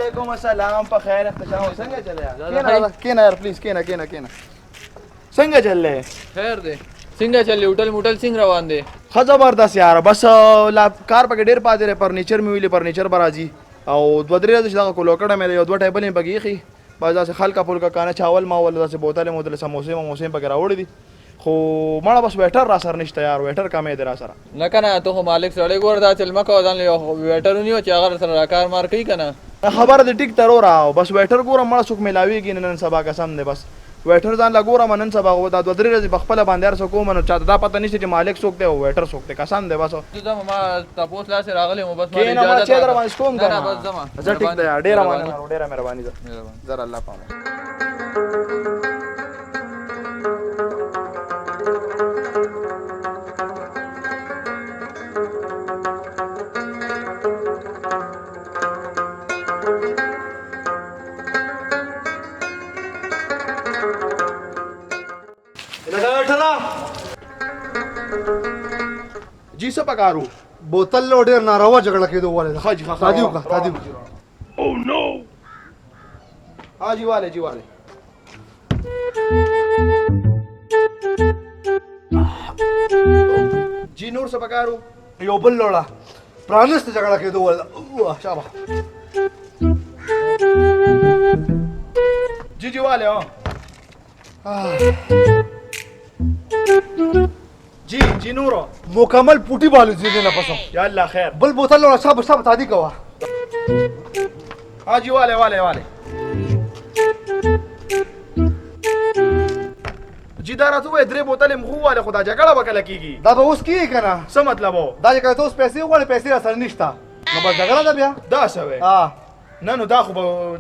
وعلیکم السلام. په خیر اختشام څنګه چلے؟ کېنه یار پلیز کېنه. څنګه چلے؟ خیر دی. څنګه چلے؟ هوټل څنګه روان دی؟ ښه زبردست یار. بس لا کار پکې ډېر پاتې دی. فرنیچر مې ویلې فرنیچر به راځي او 2-3 ورځې چې دغه کلوکړه مې یو 2 ټیبل مې پکې ایښي بس داسې خلکه پلکه کانه چاول ماول داسې بوتلې موتلې سموسې پکې راوړي دي خو مړه بس ویټر را سره نشته یار. ویټر کمې دی را سره. نه که نه ته خو مالک سړی ګوره دا چل مه کوه ځان له یو ویټر ونیوه چې هغه سره راکار مار کوي که نه. خبره دې ټیک تر وراو بس ویټر ګورم مړه څوک میلاویږي نن سبا قسم دی. بس ویټر ځان لا ګورم نن سبا دا 2-3 ورځې په خپله باندې هر څه کوم نو چاته دا پته نشته چې مالک څوک دی او ویټر څوک دی. قسم دی. بس ما تپوس لاسې راغلی مو بس ما کېنه ما چې در باندې کوم نه بس ځمه. زه ټیک دی یار. ډېره مهرباني ده. زر الله پامه. जी څه پکارو؟ بوتل له ډېر ناروا جګړه کېدو والے ښه جي ښه تادي وکړه. او نو ها جي والے جی نور څه پکارو؟ یو بل لوړه پرانست جګړه کېدو والے شابه جی والے جی نورو مکمل پوټي بالو دې نه پسو. یا الله خیر. بل بوتل لوړه شابه تادي کوه. ها جی والے جی دا راته وې 3 بوتلې مخو والے خدا جګړه وکړه کیږي. دا به اوس کیږي کنه. څه مطلب وو؟ دا چې کله ته اوس پیسې وغواړې پیسې را سره نشته نو بس جګړه ده بیا. دا څه وې؟ نه نو دا خو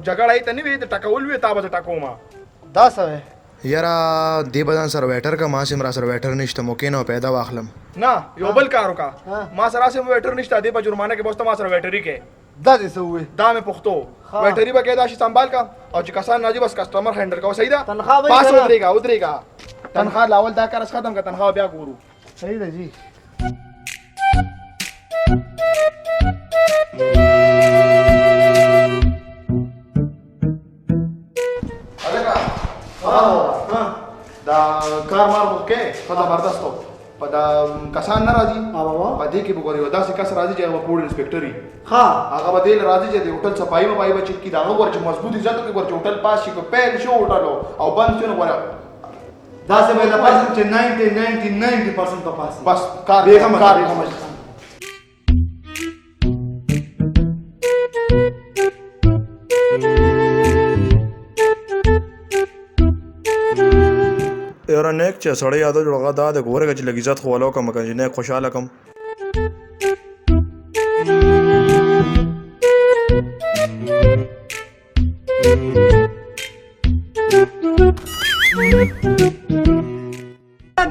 جګړه یې ته نه وي ته ټکول وي تا به ټکوما. دا څه وې؟ یاره دې بدن سره ویټر کا ما سم را سره ویټر نشته مو کینو پیدا واخلم. نه یو بل کارو کا ما سره سم ویټر نشته دې په جرمانه کې بوسته ما سره ویټری کې. دا دې څه وې؟ دا مې پښتو ویټری به کې دا شي سنبال کا او چې کسان راځي بس کسٹمر هینډل کا صحیح ده. تنخواه به پاس ودرېګا تنخواه لاول دا کار ختم کا تنخواه بیا ګورو. صحیح ده جی. دا کار مار وکې په زبردست په دا کسان نه راځي په دې کې وګورئ دا څه کس راځي چې هغه فوډ انسپکټر وي. هغه به دې راځي چې د هوټل صفایي به چیک کړي دا وګورئ چې مضبوط عزت کې ورته هوټل پاس شي کو پیل شو هوټل او بند شو نو دا څه به لپاره چې 90% په پاس بس کار دی. یاره نیک چې سړی یادو جوړه دا د ګورګه چې لګیزات خو ولو کوم کنه نه خوشاله کوم.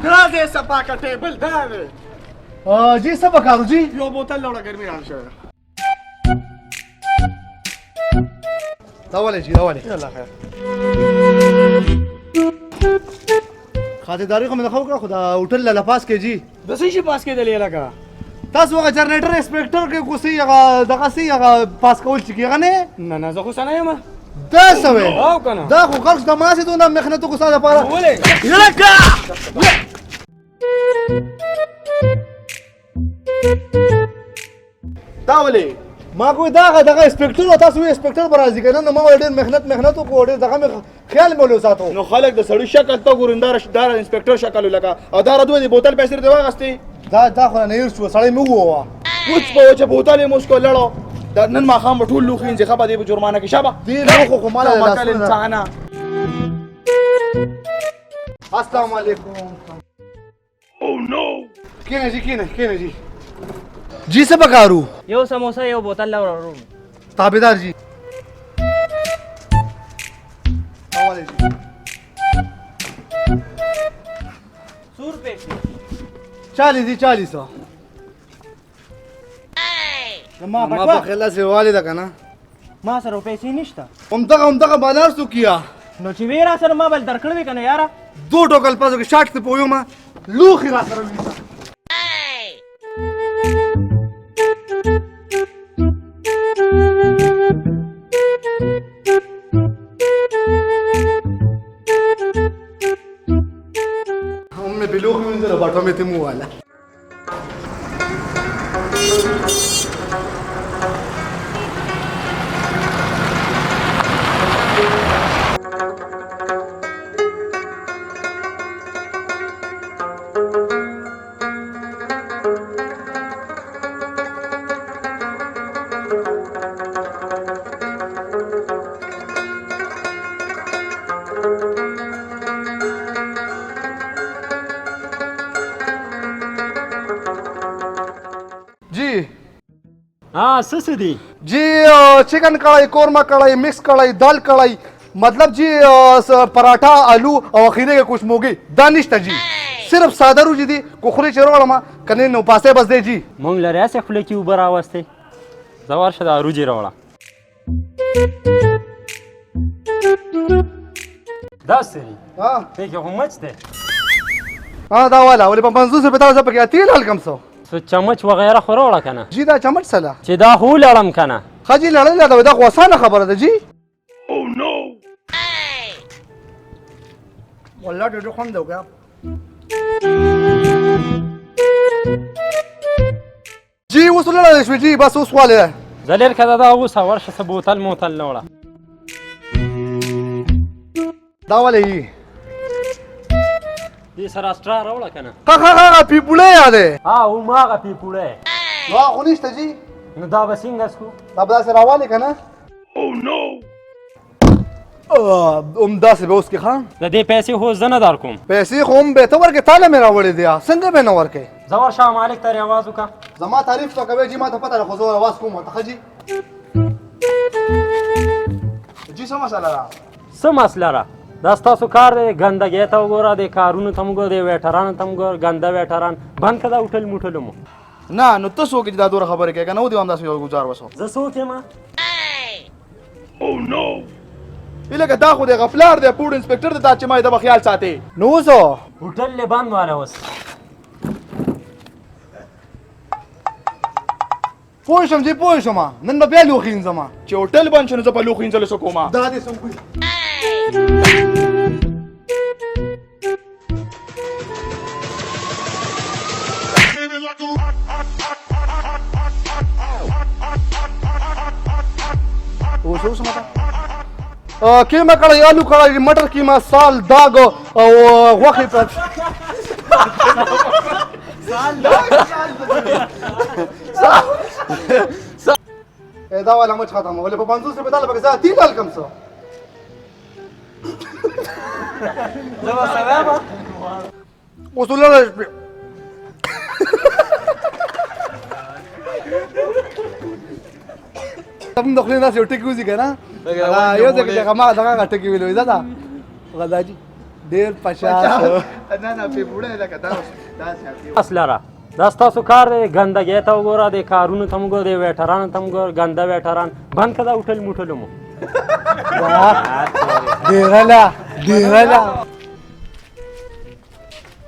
درازه سپا کا ټیبل دا جی څه پکارو جی؟ یو بوتل لوړه ګرمي رال شوی. راولې جی راولې. الله خیر. خاطرداري خو مې خو کړه خو دا هوټل له پاس کې جی. د څه شي پاس کېدلې لګه تاسو هغه جنریټر انسپکټر کې کوسي هغه دغه سي هغه پاس کول چې کېغه نه زه خو سنه یم. دا څه وې؟ او کنه دا خو خلک د ماسې دونه مخنت کو ساده پاره ولې دا ولې ما کوی دا دغه انسپکټر او تاسو انسپکټر برازي کنه نو ما ډېر مهنت کو ډېر دغه خیال مولو ساتو. نو خلک د سړی شکل ته ګورندار دار انسپکټر شکل لگا او دا دوی بوتل پیسې دی واغستې دا خو نه یو سړی مو ووا اوس په چې بوتل مو لړو دا نن ما خام ټول لوخین ځخه په دې جرمانه کې شابه دې خو مال مکل انسان. السلام علیکم. او نو کینه جی جی څه پکارو؟ یو سموسه یو بوتل ورو. تابعدار جی. حواله جی 100 روپے 40 جی 40. ما په خلا سي والده کنه ما سره پیسې نشته. همدغه بازار سو کیا نو چې ویرا سره ما بل درکړې کنه یاره 2 ټوکل پاسو کې شاټ ته پویو ما لوخي را سره ویسا. بلوغ وینځل باټو مې تمو والا जी हाँ ससदी जी चिकन कढ़ाई कोरमा कढ़ाई मिक्स कढ़ाई दाल कढ़ाई मतलब जी पराठा आलू और खीरे के कुछ मोगी दानिश था जी सिर्फ सादा रू जी दी कुखरी चरोड़ा मा कने नो पासे बस दे जी مونږ لري اسه خپل کی وبر اوسته زوار شدا روجي راوړه دا سری हाँ ته کې همچ ته हाँ دا वाला ولې په 500 روپے تاسو په کې تیل هل کم سو سو چمچ وغیرہ خروړه کنه جی دا چمچ سلا چې دا هو لړم کنه خاجي لړل دا خو آسانه خبره ده جی او نو والله ډېر خوند دی جی اوس لړل شو جی بس اوس واله زلیر کده دا اوس ورشه سبوتل موتل لوړه دا واله دې سره استرا راوړه کنه ها پیپوله یاده ها او ماغه پیپوله وا خو نشته جی نو دا بسینګ اسکو دا به سره واله کنه او نو داسې به اوس کې خان د دې پیسې هو زنه در کوم پیسې خو هم به ته ورکې تاله مې راوړې دي څنګه به نه ورکې زوار شاه مالک ته आवाज وکا زما تعریف تو کوي جی ما ته پته ده خو زه आवाज کوم ته جی جی څه مسله ده څه مسله را دا ستاسو کار دی ګندګۍ ته وګوره د کارونو ته وګوره د ویټرانو ته وګوره ګنده ویټران بند کړه هوټل موټل مو نه نو ته څوک چې دا دوره خبرې کوي کنه و دې هم داسې یو گزار وسو زه څوک یم لکه دا خو د غفلار دی فوډ انسپکټر دی دا چې ما یې د به خیال ساتي نو اوسو هوټل له بند والا اوس پوه شم جی پوه شم نن به بیا لوښي وینځم چې هوټل بند شو نو زه په لوښو وینځلو څه کومه دا دې سم کوي اوس ماته کیما کړای آلو کړای مټر کیما سال داغ او غوخه پر دا والا مچ ختم ولې په 500 روپے داله پکې ځا 3 کم څو زما سبب وصول تم دخلي ناس یو ټکی وځي کنه یو ځکه ما دغه ټکی ویلو دا غدا جی ډیر 50 نه په بوډه لکه دا ساتي اصله را دا ستاسو کار دی ګندګۍ ته وګوره د کارونو ته وګوره د ویټرانو ته وګوره ګنده ویټران بند کړه هوټل موټل مو ډیرلا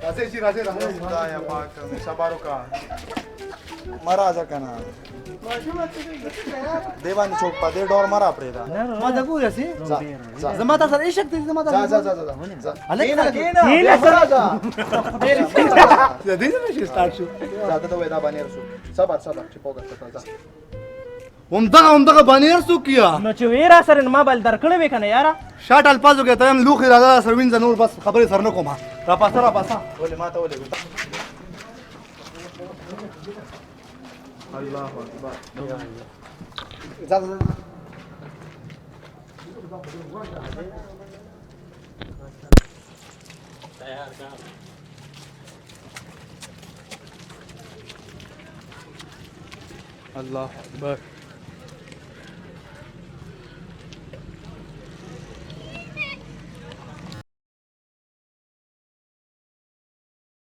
راځي خدایا پاک مې صبر وکړه مرا ځکنه دیوانی چوک په دې ډور مرا پرې دا ما دا ګورې سي زما تاسو یې شک دې زما تاسو ځه الکه کینه دا دې نه سٹارټ شو زاده ته ودا باندې رسو صبر چې پوګه ته همدغه بانیر سو کیا نو چې ویرا سره ما بل درکړې وې کنه یارا شاټ الفاظو کې ته هم لوخي راځه سروین زنور بس خبرې سر نه کوم را پاسه ولې ما ته ولې الله اکبر الله اکبر